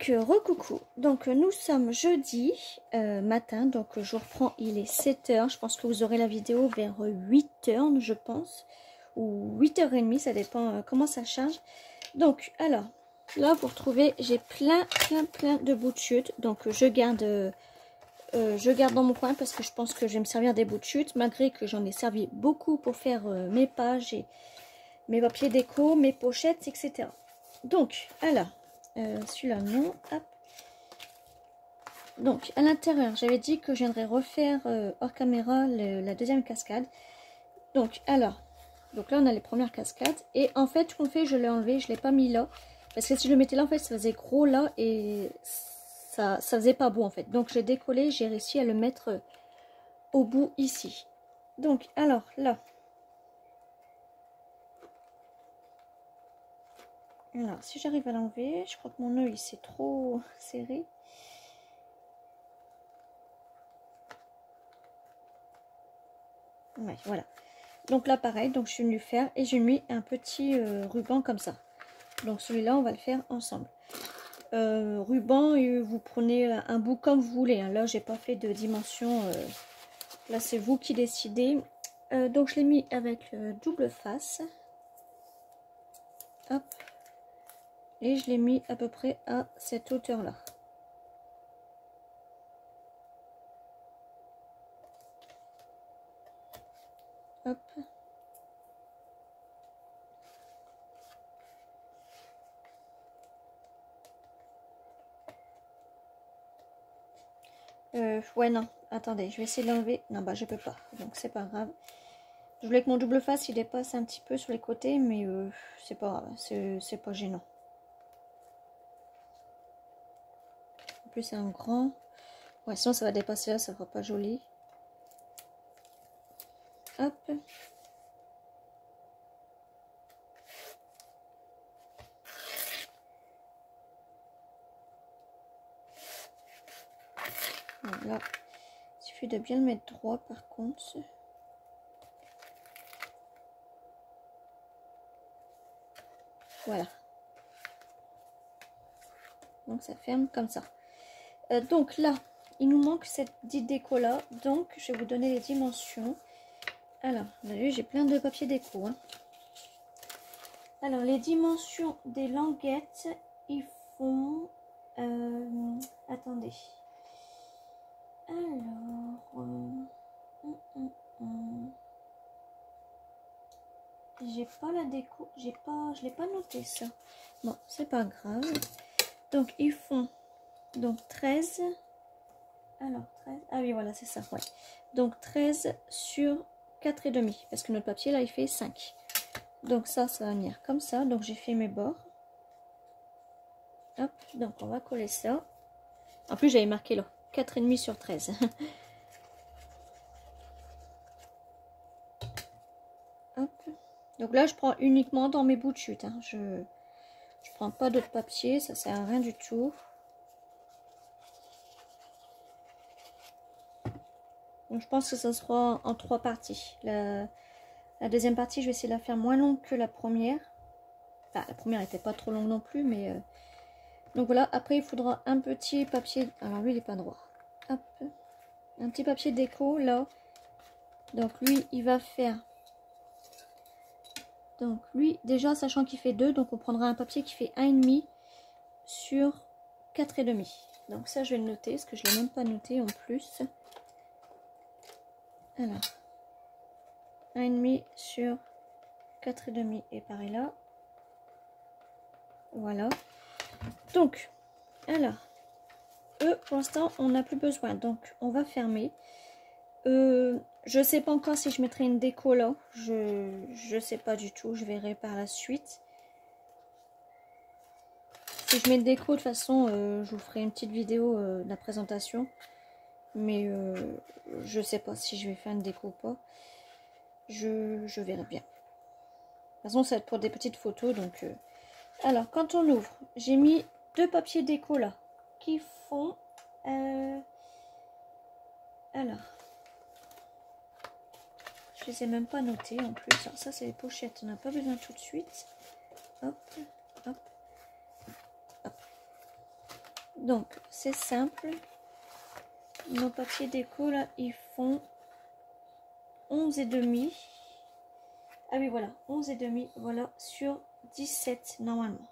Donc, recoucou. Donc, nous sommes jeudi matin. Donc, je reprends, il est 7 h. Je pense que vous aurez la vidéo vers 8 h, je pense. Ou 8 h 30, ça dépend comment ça charge. Donc, alors, là, vous retrouvez, j'ai plein de bouts de chute. Donc, je garde dans mon coin parce que je pense que je vais me servir des bouts de chute. Malgré que j'en ai servi beaucoup pour faire mes pages et mes papiers déco, mes pochettes, etc. Donc, alors... celui-là non, hop. Donc à l'intérieur j'avais dit que je viendrais refaire hors caméra la deuxième cascade. Donc alors, donc là on a les premières cascades et en fait ce qu'on fait, je l'ai enlevé, je l'ai pas mis là parce que si je le mettais là en fait ça faisait gros là et ça faisait pas beau en fait. Donc j'ai décollé, j'ai réussi à le mettre au bout ici. Donc alors là, alors si j'arrive à l'enlever, je crois que mon œil c'est trop serré. Ouais, voilà. Donc là pareil, donc je suis venue faire et j'ai mis un petit ruban comme ça. Donc celui-là on va le faire ensemble. Ruban, vous prenez un bout comme vous voulez, hein. Là j'ai pas fait de dimension, là c'est vous qui décidez. Donc je l'ai mis avec double face. Hop. Et je l'ai mis à peu près à cette hauteur là. Hop. Ouais non, attendez, je vais essayer de l'enlever. Non bah je peux pas, donc c'est pas grave. Je voulais que mon double face il dépasse un petit peu sur les côtés, mais c'est pas grave, c'est pas gênant. En plus c'est un grand. Ouais, sinon ça va dépasser là, ça fera pas joli. Hop. Voilà. Il suffit de bien le mettre droit par contre. Voilà. Donc ça ferme comme ça. Donc là, il nous manque cette petite déco là. Donc je vais vous donner les dimensions. Alors, vous avez vu, j'ai plein de papier déco, hein. Alors, les dimensions des languettes, ils font... attendez. Alors... J'ai pas la déco, je l'ai pas noté ça. Bon, c'est pas grave. Donc, ils font donc 13. Alors, 13. Ah oui, voilà, c'est ça, ouais. Donc, 13 sur 4,5. Parce que notre papier, là, il fait 5. Donc, ça va venir comme ça. Donc, j'ai fait mes bords. Hop, donc on va coller ça. En plus, j'avais marqué là, 4,5 sur 13. Hop. Donc là, je prends uniquement dans mes bouts de chute, hein. Je prends pas d'autre papier, ça sert à rien du tout. Donc je pense que ça sera en 3 parties. La deuxième partie, je vais essayer de la faire moins longue que la première. Enfin, la première n'était pas trop longue non plus, mais... Donc voilà, après il faudra un petit papier... Alors lui, il n'est pas droit. Hop. Un petit papier déco, là. Donc lui, il va faire... Donc lui, déjà, sachant qu'il fait 2, donc on prendra un papier qui fait 1,5 sur 4,5. Donc ça, je vais le noter, parce que je ne l'ai même pas noté en plus. Alors, 1,5 sur 4,5 et pareil là. Voilà. Donc, alors, eux, pour l'instant, on n'a plus besoin. Donc, on va fermer. Je sais pas encore si je mettrai une déco là. Je sais pas du tout. Je verrai par la suite. Si je mets une déco, de toute façon, je vous ferai une petite vidéo de la présentation. Mais je sais pas si je vais faire une déco ou pas. Je verrai bien. De toute façon, ça va être pour des petites photos. Donc, alors, quand on ouvre, j'ai mis 2 papiers déco là. Qui font... alors... Je les ai même pas notés en plus. Alors ça, c'est les pochettes. On n'a pas besoin tout de suite. Hop, hop, hop. Donc c'est simple. Nos papiers déco là, ils font 11,5. Ah oui, voilà, 11,5, voilà, sur 17 normalement.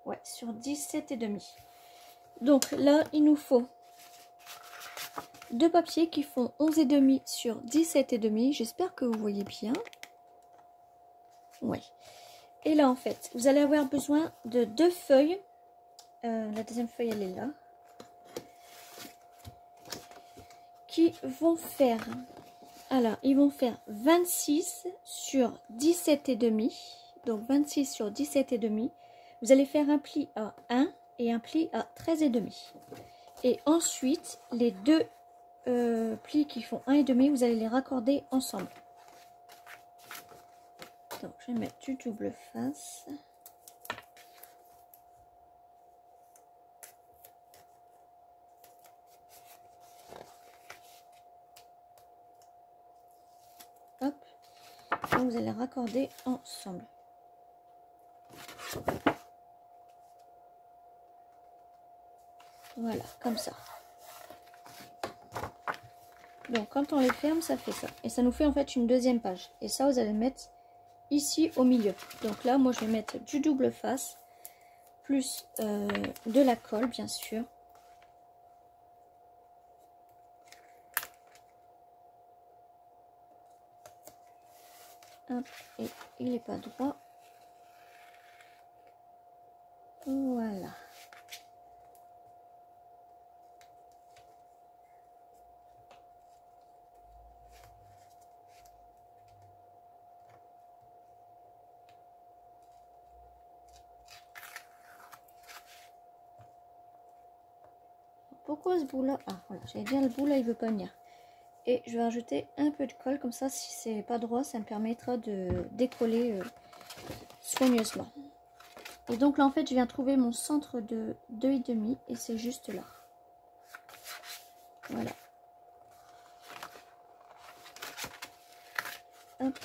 Ouais, sur 17,5. Donc là, il nous faut deux papiers qui font 11,5 sur 17,5. J'espère que vous voyez bien. Ouais. Et là, en fait, vous allez avoir besoin de deux feuilles. La deuxième feuille, elle est là. Qui vont faire... Alors, ils vont faire 26 sur 17,5. Donc, 26 sur 17,5. Vous allez faire un pli à 1 et un pli à 13,5. Et ensuite, les deux plis qui font 1,5, vous allez les raccorder ensemble. Donc, je vais mettre du double face. Hop. Donc, vous allez raccorder ensemble. Voilà, comme ça. Donc, quand on les ferme, ça fait ça. Et ça nous fait en fait une deuxième page. Et ça, vous allez le mettre ici au milieu. Donc là, moi, je vais mettre du double face. Plus de la colle, bien sûr. Hop, et il n'est pas droit. Voilà. Pourquoi ce bout là? Ah voilà, j'allais dire le bout là il veut pas venir. Et je vais rajouter un peu de colle, comme ça si c'est pas droit, ça me permettra de décoller soigneusement. Et donc là en fait je viens trouver mon centre de 2,5 et c'est juste là. Voilà. Hop.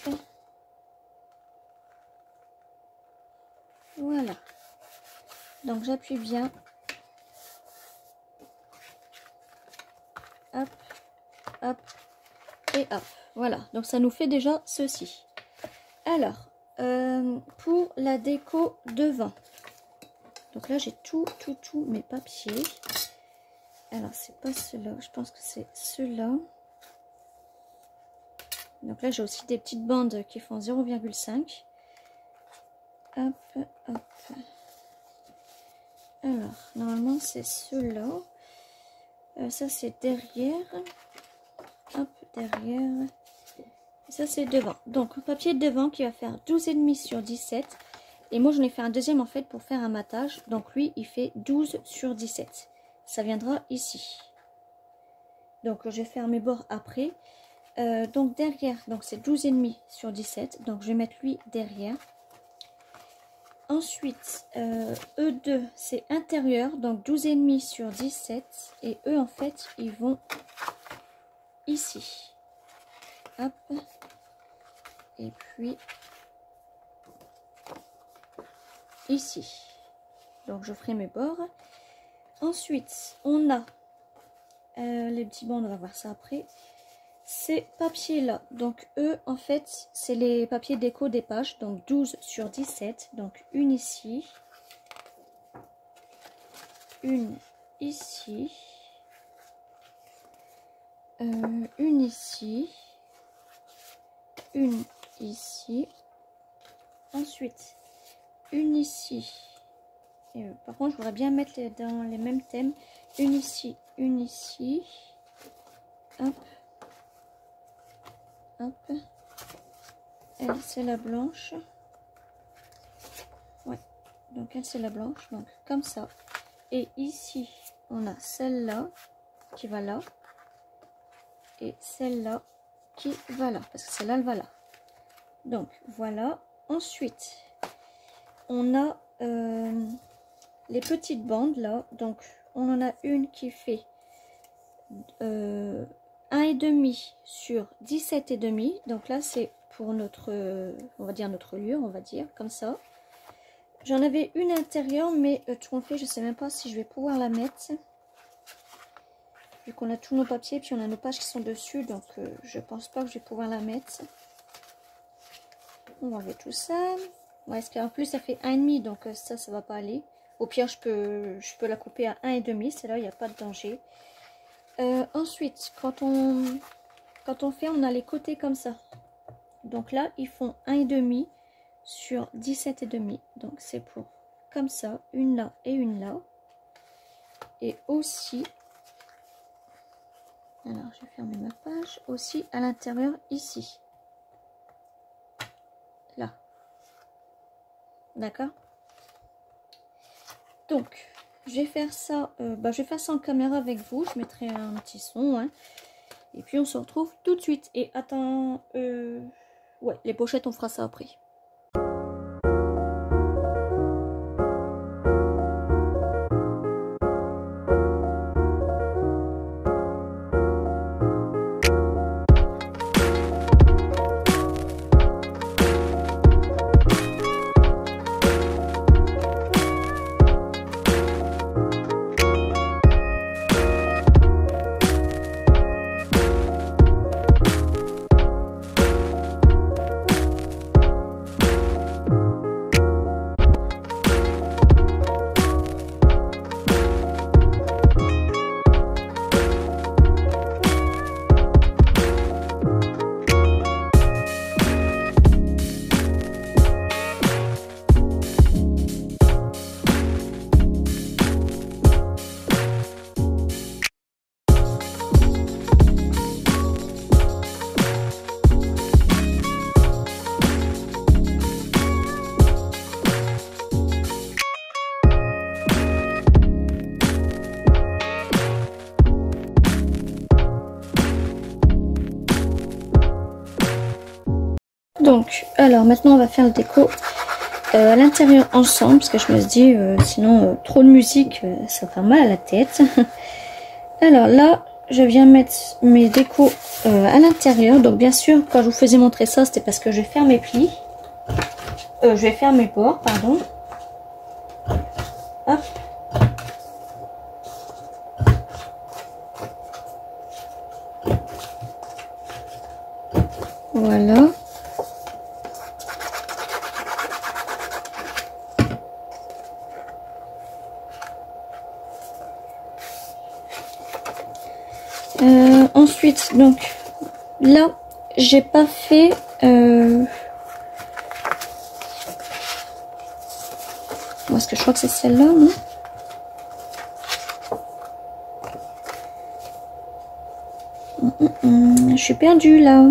Voilà. Donc j'appuie bien. Hop, hop et hop. Voilà, donc ça nous fait déjà ceci. Alors, pour la déco devant. Donc là, j'ai tous mes papiers. Alors, c'est pas ceux-là, je pense que c'est ceux-là. Donc là, j'ai aussi des petites bandes qui font 0,5. Hop, hop. Alors, normalement, c'est ceux-là. Ça, c'est derrière. Hop, derrière. Et ça, c'est devant. Donc, un papier devant qui va faire 12,5 sur 17. Et moi, j'en ai fait un deuxième, en fait, pour faire un matage. Donc, lui, il fait 12 sur 17. Ça viendra ici. Donc, je vais faire mes bords après. Donc, derrière, donc c'est 12,5 sur 17. Donc, je vais mettre lui derrière. Ensuite, E2, c'est intérieur. Donc, 12,5 sur 17. Et eux, en fait, ils vont ici. Hop. Et puis, ici. Donc, je ferai mes bords. Ensuite, on a les petits bandes, on va voir ça après. Ces papiers-là, donc eux, en fait, c'est les papiers déco des pages. Donc, 12 sur 17. Donc, une ici. Une ici. Une ici. Une ici. Ensuite, une ici. Et, par contre, je voudrais bien mettre dans les mêmes thèmes. Une ici, une ici. Hop. Hop. Elle, c'est la blanche. Ouais. Donc, elle, c'est la blanche. Donc, comme ça. Et ici, on a celle-là qui va là. Et celle-là qui va là. Parce que celle-là, elle va là. Donc, voilà. Ensuite, on a les petites bandes là. Donc, on en a une qui fait 1,5 sur 17,5. Donc là, c'est pour notre, on va dire notre lieu, on va dire, comme ça. J'en avais une intérieure, mais tout en fait, je sais même pas si je vais pouvoir la mettre. Vu qu'on a tous nos papiers, puis on a nos pages qui sont dessus, donc je pense pas que je vais pouvoir la mettre. On va enlever tout ça. Ouais, parce qu'en plus, ça fait 1,5, donc ça va pas aller. Au pire, je peux la couper à 1,5, c'est là, il n'y a pas de danger. Ensuite, quand on fait, on a les côtés comme ça. Donc là, ils font 1,5 sur 17,5. Donc c'est pour comme ça, une là et une là. Et aussi, alors je vais fermer ma page, aussi à l'intérieur ici. Là. D'accord? Donc, je vais faire ça, je vais faire ça en caméra avec vous. Je mettrai un petit son, hein. Et puis on se retrouve tout de suite. Et attends, ouais, les pochettes, on fera ça après. Donc, alors maintenant on va faire le déco à l'intérieur ensemble, parce que je me dis, sinon trop de musique, ça fait mal à la tête. Alors là, je viens mettre mes décos à l'intérieur. Donc bien sûr, quand je vous faisais montrer ça, c'était parce que je vais faire mes plis. Je vais faire mes bords, pardon. Hop. Voilà. Ensuite, donc là, j'ai pas fait parce que je crois que c'est celle-là, non? Je suis perdue là.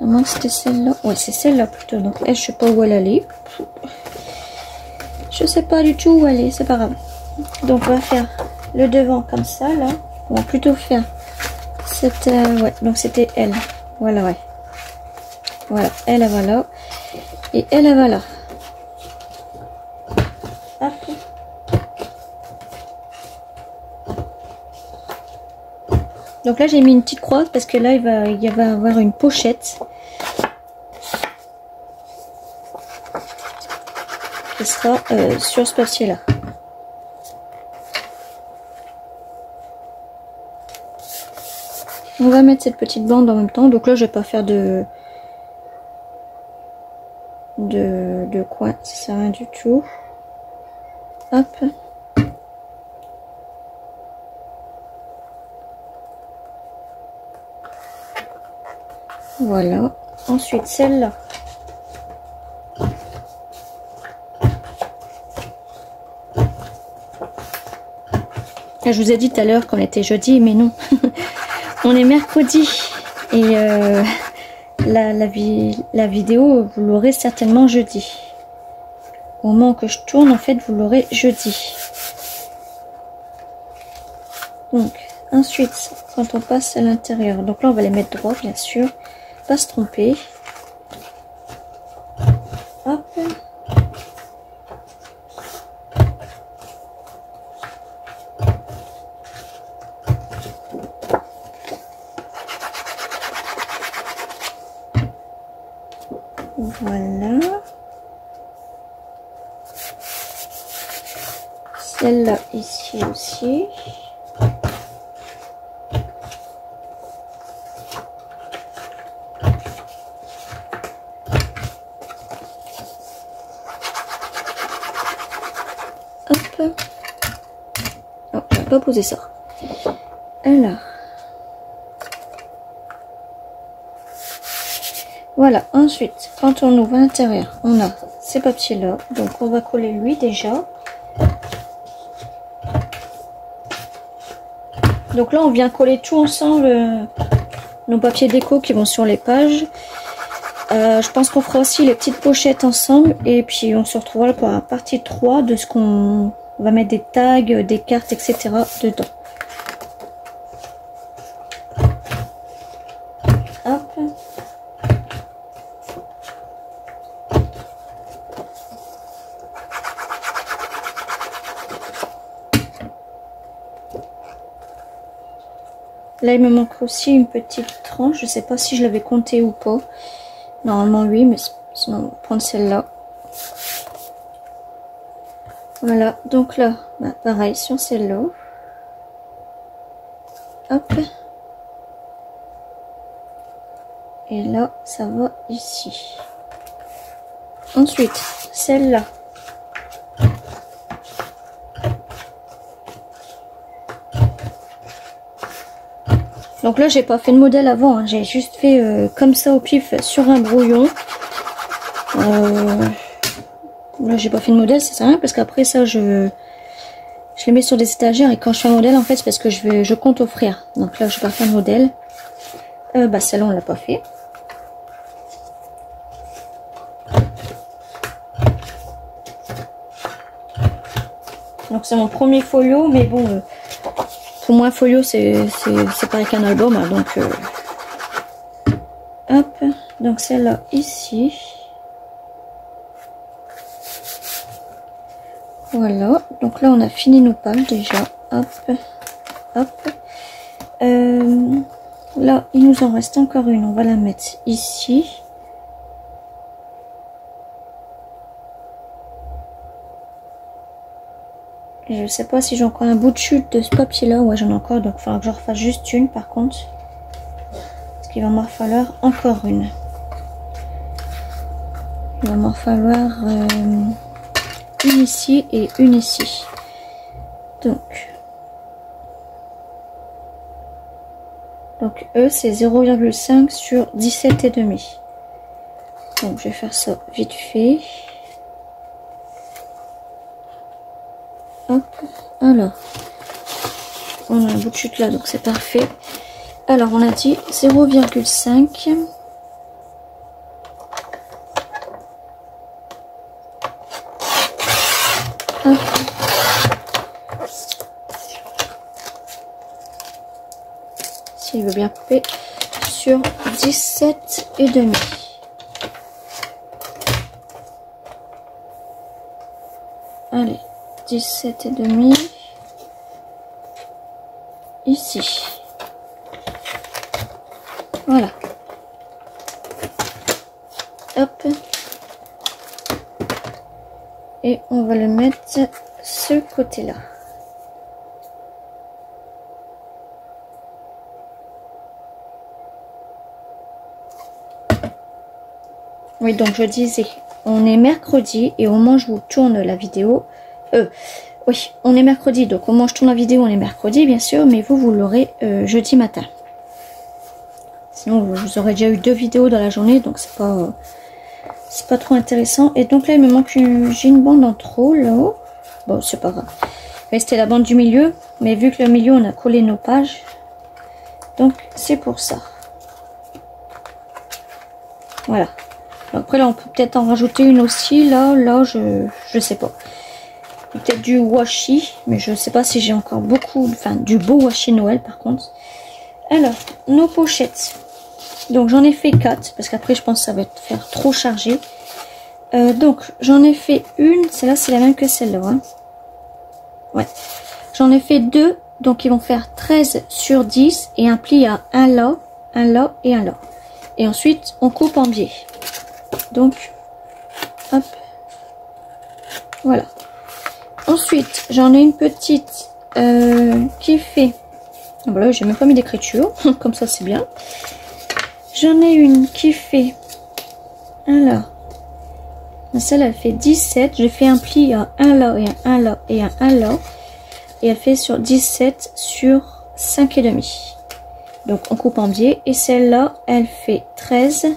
À moins que c'était celle-là. Ouais, c'est celle-là plutôt. Donc elle, je sais pas où elle allait. Je sais pas du tout où elle est, c'est pas grave. Donc on va faire le devant comme ça là. On va plutôt faire cette ouais, donc c'était elle. Voilà, ouais. Voilà, elle va là. Et elle va là. Hop. Donc là j'ai mis une petite croix parce que là il va y avoir une pochette qui sera sur ce papier là. On va mettre cette petite bande en même temps. Donc là je vais pas faire de coin, ça sert à rien du tout. Hop. Voilà. Ensuite celle-là. Je vous ai dit tout à l'heure qu'on était jeudi, mais non. On est mercredi. Et la vidéo, vous l'aurez certainement jeudi. Au moment que je tourne, en fait, vous l'aurez jeudi. Donc, ensuite, quand on passe à l'intérieur, donc là, on va les mettre droit, bien sûr. Pas se tromper. Hop. Voilà. Celle-là ici aussi. Hop. Oh, je vais pas poser ça. Alors. Voilà, ensuite, quand on ouvre à l'intérieur, on a ces papiers-là. Donc, on va coller lui déjà. Donc là, on vient coller tout ensemble nos papiers déco qui vont sur les pages. Je pense qu'on fera aussi les petites pochettes ensemble. Et puis, on se retrouvera pour la partie 3 de ce qu'on va mettre des tags, des cartes, etc. dedans. Hop. Là, il me manque aussi une petite tranche. Je ne sais pas si je l'avais compté ou pas. Normalement, oui, mais sinon, on va prendre celle-là. Voilà, donc là, bah, pareil, sur celle-là. Hop. Et là, ça va ici. Ensuite, celle-là. Donc là, j'ai pas fait de modèle avant, hein. J'ai juste fait comme ça au pif sur un brouillon. Là, j'ai pas fait de modèle, ça sert à rien parce qu'après ça, je les mets sur des étagères et quand je fais un modèle, en fait, c'est parce que je compte offrir. Donc là, je vais pas faire de modèle. Bah, celle-là, on l'a pas fait. Donc c'est mon premier folio, mais bon, pour moi un folio c'est pareil qu'un album, hein, donc hop, donc celle-là ici. Voilà, donc là on a fini nos pages déjà. Hop, hop. Là il nous en reste encore une, on va la mettre ici. Je sais pas si j'ai encore un bout de chute de ce papier là. Ouais, j'en ai encore, donc il faudra que je refasse juste une par contre. Parce qu'il va m'en falloir encore une. Il va m'en falloir une ici et une ici. Donc eux c'est 0,5 sur 17,5. Donc je vais faire ça vite fait. Hop, alors on a un bout de chute là, donc c'est parfait. Alors on a dit 0,5. S'il veut bien couper sur 17,5. Allez, 17,5 ici. Voilà. Hop. Et on va le mettre ce côté-là. Oui, donc je disais, on est mercredi et au moment où je vous tourne la vidéo, oui, on est mercredi, donc au moment où je tourne la vidéo, on est mercredi, bien sûr, mais vous l'aurez jeudi matin. Sinon, vous aurez déjà eu 2 vidéos dans la journée, donc c'est pas trop intéressant. Et donc là, il me manque j'ai une bande en trop, là. Bon, c'est pas grave. C'était la bande du milieu, mais vu que le milieu, on a collé nos pages, donc c'est pour ça. Voilà. Après là on peut peut-être en rajouter une aussi, là je sais pas. Peut-être du washi, mais je sais pas si j'ai encore beaucoup, enfin du beau washi Noël par contre. Alors, nos pochettes. Donc j'en ai fait 4, parce qu'après je pense que ça va faire trop chargé. Donc j'en ai fait une, celle-là c'est la même que celle-là. Hein. Ouais. J'en ai fait 2, donc ils vont faire 13 sur 10 et un pli à un là et un là. Et ensuite on coupe en biais. Donc, hop, voilà. Ensuite, j'en ai une petite qui fait... Voilà, j'ai même pas mis d'écriture, comme ça c'est bien. J'en ai une qui fait... Alors, celle elle fait 17. J'ai fait un pli à un là et un là et un là. Et elle fait sur 17 sur 5,5. Donc on coupe en biais. Et celle-là, elle fait 13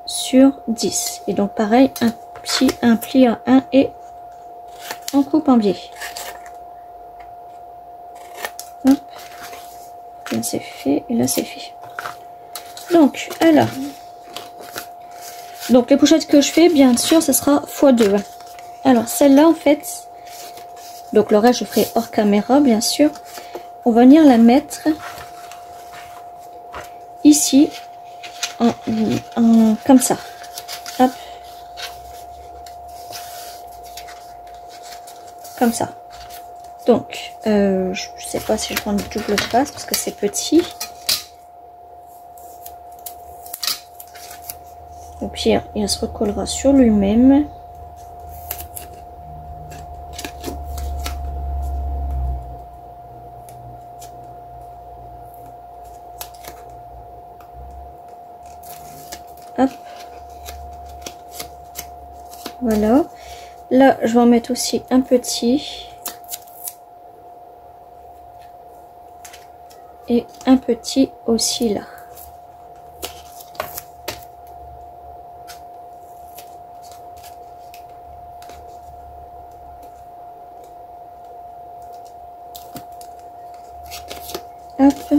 sur 10. Et donc pareil, un pli à 1 et on coupe en biais. Hop. Là c'est fait et là c'est fait. Donc alors, donc les pochettes que je fais, bien sûr, ce sera x2. Alors celle-là en fait, donc le reste je ferai hors caméra bien sûr. On va venir la mettre ici comme ça. Hop. Comme ça. Donc je sais pas si je prends une double face parce que c'est petit. Au pire, il se recollera sur lui-même. Hop. Voilà. Là, je vais en mettre aussi un petit. Et un petit aussi là. Hop.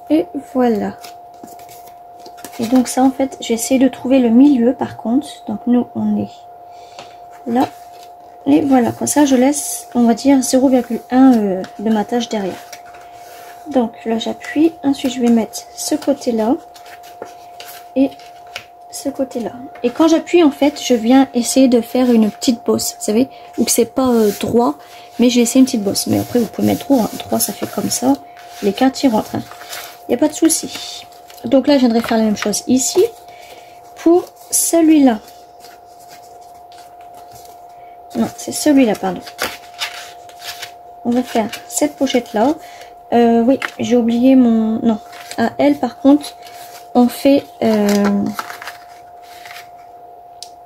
Et voilà. Et donc ça en fait, j'ai essayé de trouver le milieu par contre. Donc nous on est là. Et voilà, comme ça je laisse, on va dire 0,1 de ma tâche derrière. Donc là j'appuie. Ensuite je vais mettre ce côté là. Et ce côté là. Et quand j'appuie en fait, je viens essayer de faire une petite bosse. Vous savez, ou que c'est pas droit. Mais j'ai essayé une petite bosse. Mais après vous pouvez mettre droit. Hein. Droit ça fait comme ça. Les cartes y rentrent. Hein. Il n'y a pas de souci. Donc là, je viendrai faire la même chose ici. Pour celui-là. Non, c'est celui-là, pardon. On va faire cette pochette-là. Oui, j'ai oublié mon... Non. À elle, par contre, on fait...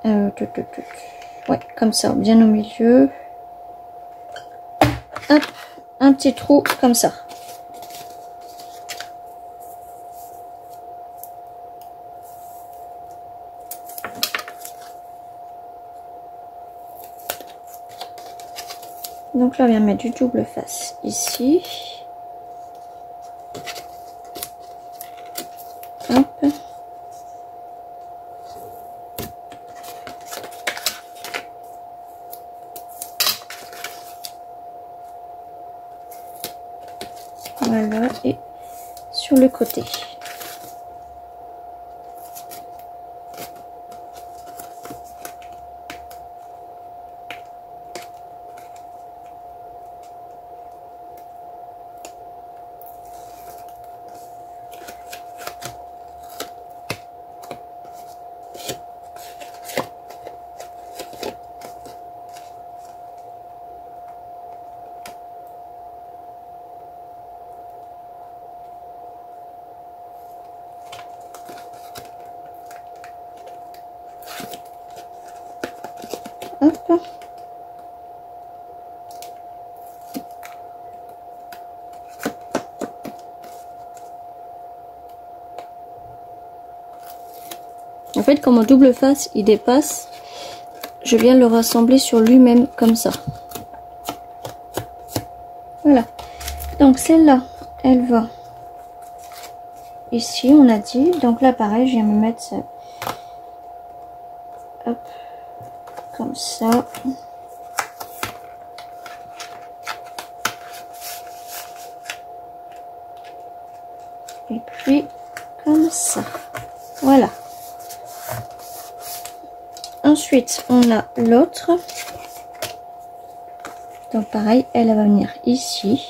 Ouais, comme ça, bien au milieu. Hop, un petit trou comme ça. Donc là, on vient mettre du double face ici. Hop. Voilà, et sur le côté. Hop. En fait, quand mon double face il dépasse, je viens le rassembler sur lui-même comme ça. Voilà. Donc celle-là, elle va ici, on a dit. Donc là, pareil, je viens me mettre ça. Hop. Comme ça. Et puis, comme ça. Voilà. Ensuite, on a l'autre. Donc pareil, elle va venir ici.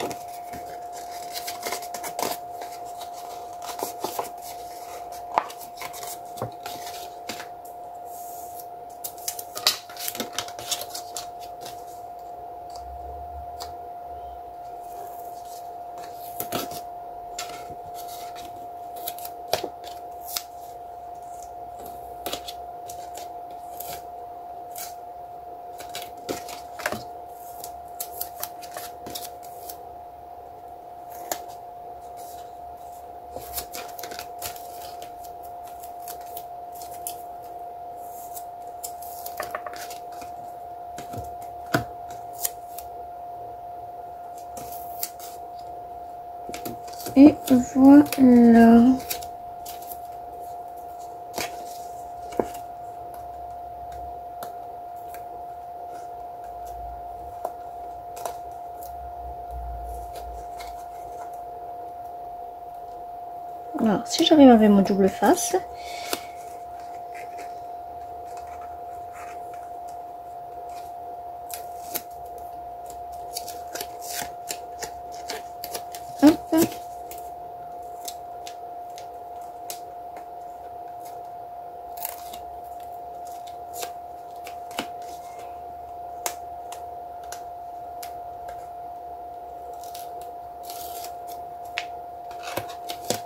Et voilà. Alors, si j'arrive avec mon double face, hop.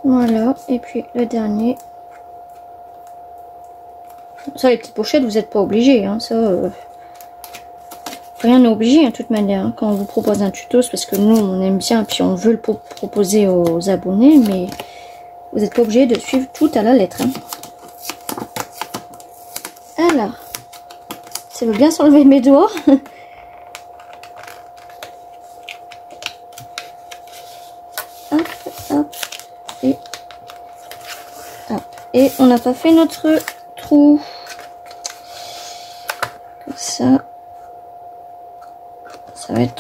Voilà, et puis le dernier. Ça, les petites pochettes, vous n'êtes pas obligés, hein, ça... Rien n'est obligé, hein, de toute manière, hein. Quand on vous propose un tuto, c'est parce que nous, on aime bien, puis on veut le proposer aux abonnés, mais vous n'êtes pas obligé de suivre tout à la lettre. Hein. Alors, ça veut bien s'enlever mes doigts. Hop, hop, et hop. Et on n'a pas fait notre trou. Comme ça. Ça va être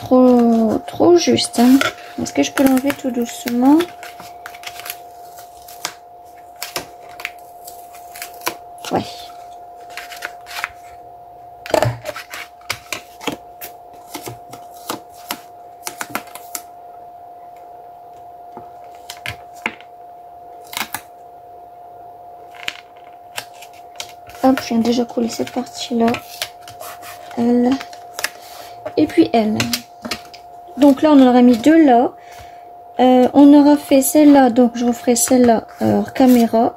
trop juste. Hein. Est-ce que je peux l'enlever tout doucement? Ouais. Hop, je viens déjà coller cette partie-là. Elle. Et puis elle. Donc là, on en aura mis deux là. On aura fait celle-là, donc je referai celle-là hors caméra.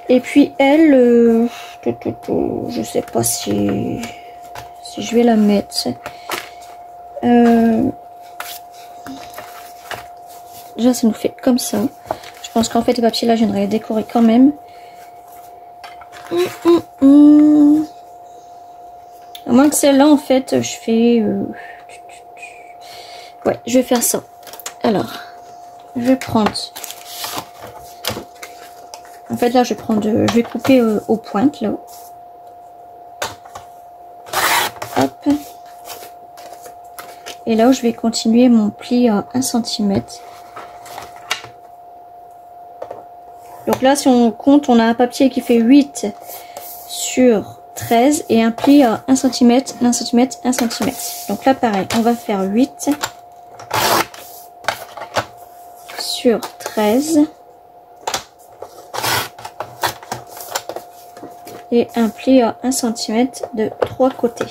Et puis elle, je sais pas si je vais la mettre. Déjà, ça nous fait comme ça. Je pense qu'en fait, les papiers là, je viendrai les décorer quand même. À moins que celle-là, en fait, je fais... Ouais, je vais faire ça. Alors, je vais prendre... En fait, là, je vais couper aux pointes, là. Hop. Et là, je vais continuer mon pli à 1 cm. Donc là, si on compte, on a un papier qui fait 8 sur 13 et un pli à 1 cm, 1 cm, 1 cm. Donc là, pareil, on va faire 8 sur 13 et un pli à 1 cm de 3 côtés.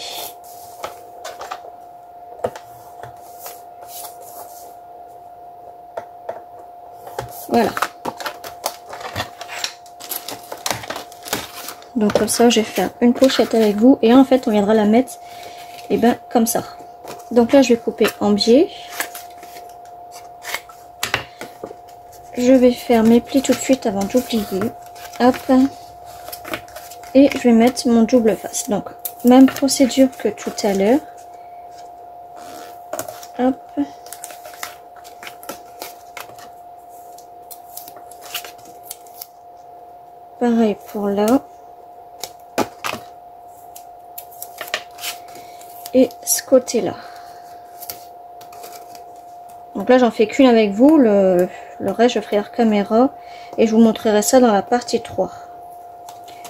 Voilà. Donc comme ça, je vais faire une pochette avec vous et en fait, on viendra la mettre et ben comme ça. Donc là, je vais couper en biais. Je vais faire mes plis tout de suite avant d'oublier. Hop. Et je vais mettre mon double face. Donc, même procédure que tout à l'heure. Hop. Pareil pour là. Et ce côté-là. Donc là, j'en fais qu'une avec vous. Le reste, je ferai hors caméra. Et je vous montrerai ça dans la partie 3.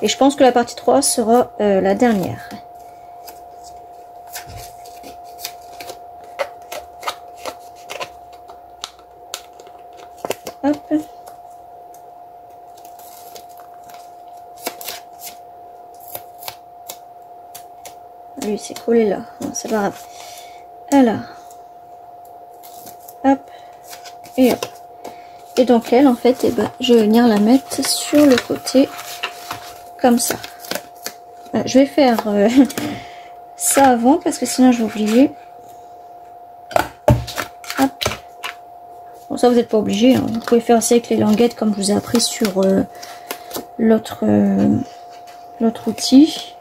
Et je pense que la partie 3 sera la dernière. Hop. Lui, c'est collé là. Non, c'est pas grave. Alors. Hop. Et hop. Et donc elle, en fait, eh ben, je vais venir la mettre sur le côté. Comme ça. Je vais faire ça avant parce que sinon je vais oublier. Hop. Bon, ça vous n'êtes pas obligé. Hein. Vous pouvez faire aussi avec les languettes comme je vous ai appris sur l'autre outil.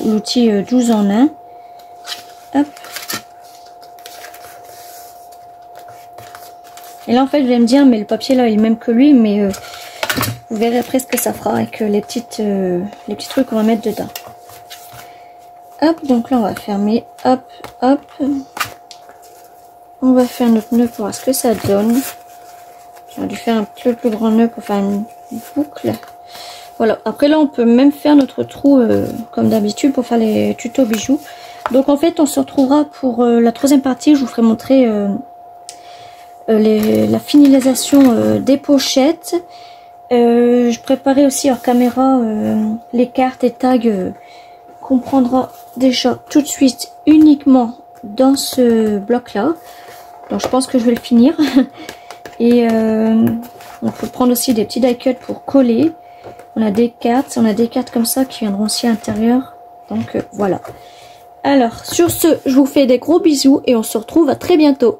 L'outil 12 en 1. Hop. Et là en fait vous allez me dire mais le papier là il est même que lui, mais vous verrez après ce que ça fera avec les petits trucs qu'on va mettre dedans. Hop, donc là on va fermer, hop, hop. On va faire notre nœud pour voir ce que ça donne. J'aurais dû faire un peu plus grand nœud pour faire une boucle. Voilà, après là on peut même faire notre trou comme d'habitude pour faire les tutos bijoux. Donc en fait on se retrouvera pour la troisième partie, je vous ferai montrer la finalisation des pochettes. Je préparais aussi hors caméra les cartes et tags qu'on prendra déjà tout de suite uniquement dans ce bloc là. Donc je pense que je vais le finir. Et on peut prendre aussi des petits die cuts pour coller. On a des cartes comme ça qui viendront aussi à l'intérieur. Donc voilà. Alors sur ce, je vous fais des gros bisous et on se retrouve à très bientôt.